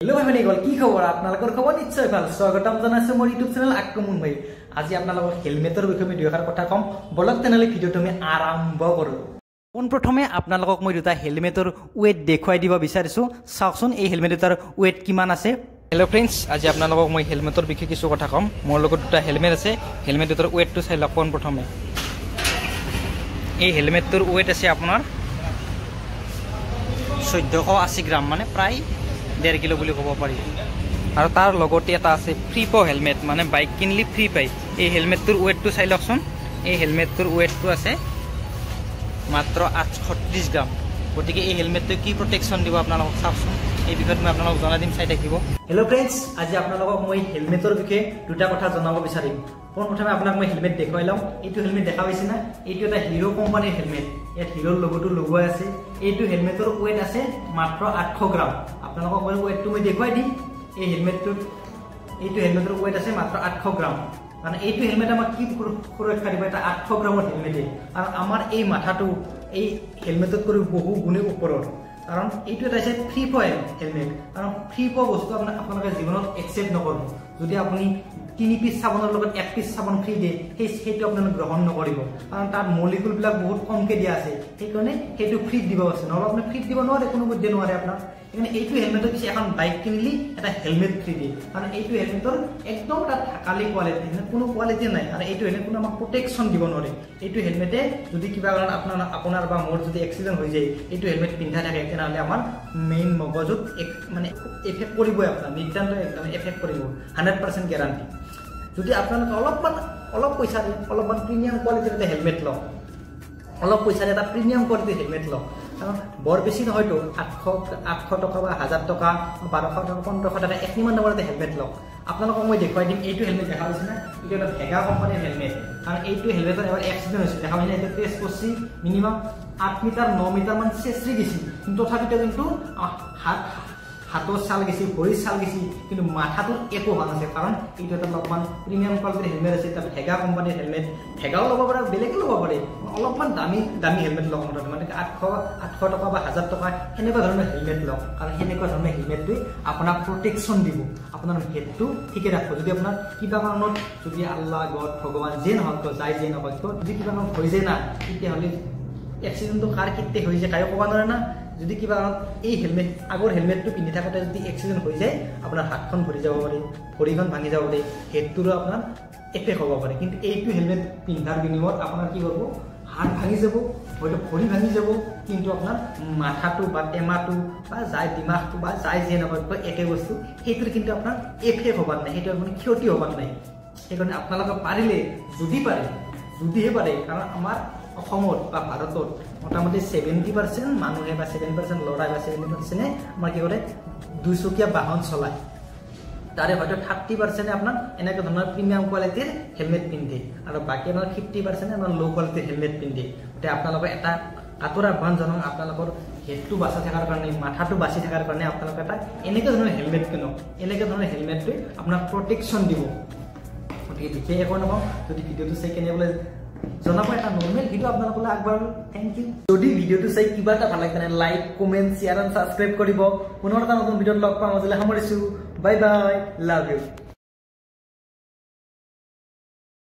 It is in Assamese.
हेलो भाई भैनिकल কি খবৰ আপোনালোকৰ খবৰ নিশ্চয় ভাল স্বাগতম জনাইছো মোৰ ইউটিউব চেনেল আক্ৰমণ ভাই আজি আপোনালোকৰ হেলমেটৰ বিষয়ে মই দুইষাৰ কথা কম বলক তেনেহলে ভিডিওটো আমি আৰম্ভ কৰো কোন প্ৰথমে আপোনালোকক মই দুটা হেলমেটৰ ওয়েট দেখুৱাই দিব বিচাৰিছো চাওকচোন এই হেলমেটৰ ওয়েট কিমান আছে हेलो फ्रेंड्स আজি আপোনালোকক মই হেলমেটৰ বিষয়ে কিছু কথা কম মোৰ লগত দুটা হেলমেট আছে হেলমেটৰ ওয়েটটো চাই লওক কোন প্ৰথমে এই হেলমেটৰ ওয়েট আছে আপোনাৰ 1480 গ্ৰাম মানে প্ৰায় 1.5 কিলো বুলি ক'ব পাৰি আৰু তাৰ লগতে এটা আছে ফ্ৰী পো হেলমেট মানে বাইক কিনলি ফ্ৰী পাই এই হেলমেটৰ ওয়েটটো চাই লওকচোন এই হেলমেটৰ ওয়েটটো আছে মাত্ৰ 830 গ্ৰাম গতিকে এই হেলমেটটো কি প্ৰটেকচন দিব আপোনালোকক চাওকচোন এই বিষয়ত মই আপোনালোকক জনাই দিম চাই থাকিব হেল্ল' ফ্ৰেণ্ডছ আজি আপোনালোকক মই হেলমেটৰ বিষয়ে দুটা কথা জনাব বিচাৰিম প্ৰথমে আপোনাক মই হেলমেট দেখুৱাই লম এইটো হেলমেট দেখা পাইছে না এইটো এটা হিৰো কোম্পানীৰ হেলমেট ইয়াত হিৰোৰ লোগোটো লগোৱা আছে এইটো হেলমেটৰ ওয়েট আছে মাত্ৰ 800 গ্ৰাম আপোনালোকক মই ওয়েটটো মই দেখুৱাই দিম এই হেলমেটটোত এইটো হেলমেটৰ ওয়েট আছে মাত্ৰ 800 গ্ৰাম মানে এইটো হেলমেট আমাক কি সুৰক্ষা দিব এটা 800 গ্ৰামৰ হেলমেটে আৰু আমাৰ এই মাথাটো এই হেলমেটত কৰি বহু গুণে ওপৰৰ কাৰণ এইটো এটা আছে ফ্ৰী পো হেলমেট কাৰণ ফ্ৰী পো বস্তু আপোনালোকে জীৱনত একসেপ্ট নকৰিব যদি আপুনি 3 পিস সাবনৰ লগত 1 পিস সাবন ফ্ৰী দিয়ে সেইটো আপোনালোকে গ্ৰহণ নকৰিব কাৰণ তাৰ মলিকুল বিলাক বহুত কমকে দিয়া আছে সেইকাৰণে সেইটো ফ্ৰী দিব আছে নহলে আপুনি ফ্ৰী দিব নোৱাৰে কোনো মধ্যে নোৱাৰে আপোনাৰ মানে এইটো হেলমেটৰ পিছে এখন বাইক কিনলি এটা হেলমেট ফ্ৰী দিয়ে কাৰণ এইটো হেলমেটৰ একদম এটা থাকালি কোৱালিটি কোনো কোৱালিটি নাই আৰু এইটো হেলমেট কোনো আমাক প্ৰটেকচন দিব নোৱাৰে এইটো হেলমেটে যদি কিবা কাৰণ আপোনাৰ বা মোৰ যদি এক্সিডেন্ট হৈ যায় এইটো হেলমেট পিন্ধা থাকে তেনেহলে আমাৰ মেইন মগজুত মানে এফেক্ট কৰিবই আপোনাৰ নিৰ্দান্ত একদম এফেক্ট কৰিব 100% গ্যাৰান্টি যদি আপোনালোকে অলপ পইচা দি অলপমান প্ৰিমিয়াম কোৱালিটিৰ এটা হেলমেট লওক অলপ পইচাৰে এটা প্ৰিমিয়াম কোৱালিটিৰ হেলমেট লওক কাৰণ বৰ বেছি নহয়তো 800 টকা বা 1000 টকা 1200 টকা 1500 টকা একনিমান দামৰ এটা হেলমেট লওক আপোনালোকক মই দেখুৱাই দিম এইটো হেলমেট দেখা পাইছে না এইটো এটা ভেগা কোম্পানীৰ হেলমেট কাৰণ এইটো হেলমেটৰ এবাৰ এক্সিডেন্ট হৈছিল দেখা পাইছে এটা টেষ্ট কৰিছি মিনিমাম 8 মিটাৰ 9 মিটাৰ মান চেচৰি গিছি কিন্তু তথাপিতো কিন্তু হাতৰ চাল গেছি ভৰিৰ চাল গেছি কিন্তু মাথাটোৰ একো হোৱা নাছিল কাৰণ এইটো এটা অলপমান প্ৰিমিয়াম কোৱালিটিৰ হেলমেট আছে এটা ভেগা কোম্পানীৰ হেলমেট ভেগাও ল'ব পাৰে বেলেগো ল'ব পাৰে অলপমান দামী হেলমেট লওক মানে 800 টকা বা 1000 টকা এনেকুৱা ধৰণৰ হেলমেট লওক কাৰণ এনেকুৱা ধৰণৰ হেলমেটটোৱে আপোনাক প্ৰটেকচন দিব আপোনাৰ হেডটো ঠিকে ৰাখিব যদি আপোনাৰ কিবা কাৰণত যদি আল্লাহ গড ভগৱান যে নহওক যাই যে নহওক যদি কিবা কাৰণত হৈ যায় না তেতিয়াহ'লে এক্সিডেন্টটো কাৰ কিতে হৈ যায় কায়ো ক'ব নোৱাৰে না যদি কিবা এই হেলমেট আগৰ হেলমেটটো পিন্ধি থাকোঁতে যদি এক্সিডেন্ট হৈ যায় আপোনাৰ হাতখন ভৰি যাব পাৰে ভৰিখন ভাঙি যাব পাৰে হেডটোৰো আপোনাৰ এফেক্ট হ'ব পাৰে কিন্তু এইটো হেলমেট পিন্ধাৰ বিনিময়ত আপোনাৰ কি কৰিব হাত ভাঙি যাব হয়তো ভৰি ভাঙি যাব কিন্তু আপোনাৰ মাথাটো বা টেমাটো বা যাই দিমাগটো বা যাই যে নকয় একে বস্তু সেইটোৰ কিন্তু আপোনাৰ এফেক্ট হ'ব নাই সেইটো আপুনি ক্ষতি হ'ব নাই সেইকাৰণে আপোনালোকে পাৰিলে যদিহে পাৰে কাৰণ আমাৰ অসমত বা ভাৰতত মোটামুটি 70% মানুহে বা 7% লৰাই বা 70% আমাৰ কি কৰে দুচকীয়া বাহন চলায় তাৰে হয়তো 30% আপোনাৰ এনেকুৱা ধৰণৰ প্ৰিমিয়াম কোৱালিটিৰ হেলমেট পিন্ধে আৰু বাকী আমাৰ 50% আমাৰ লো কোৱালিটিৰ হেলমেট পিন্ধে গতিকে আপোনালোকে এটা কাটৰ আহ্বান জনাওক আপোনালোকৰ হেডটো বাচি থকাৰ কাৰণে মাথাটো বাচি থকাৰ কাৰণে আপোনালোকে এটা এনেকুৱা ধৰণৰ হেলমেট কিনক এনেকুৱা ধৰণৰ হেলমেটটোৱে আপোনাক প্ৰটেকচন দিব গতিকে বিশেষ একো নকওঁ যদি ভিডিঅ'টো চাই কেনেবলৈ জনাব এটা নৰ্মেল ভিডিও আপোনালোকলৈ আগবঢ়ালো থ্যাংক ইউ যদি ভিডিওটো চাই কিবা এটা ভাল লাগে লাইক কমেন্ট শেয়াৰ আৰু সাবস্ক্ৰাইব কৰিব পুনৰ এটা নতুন ভিডিঅ'ত লগ পাম আজিলৈ সামৰিছো বাই বাই লাভ ইউ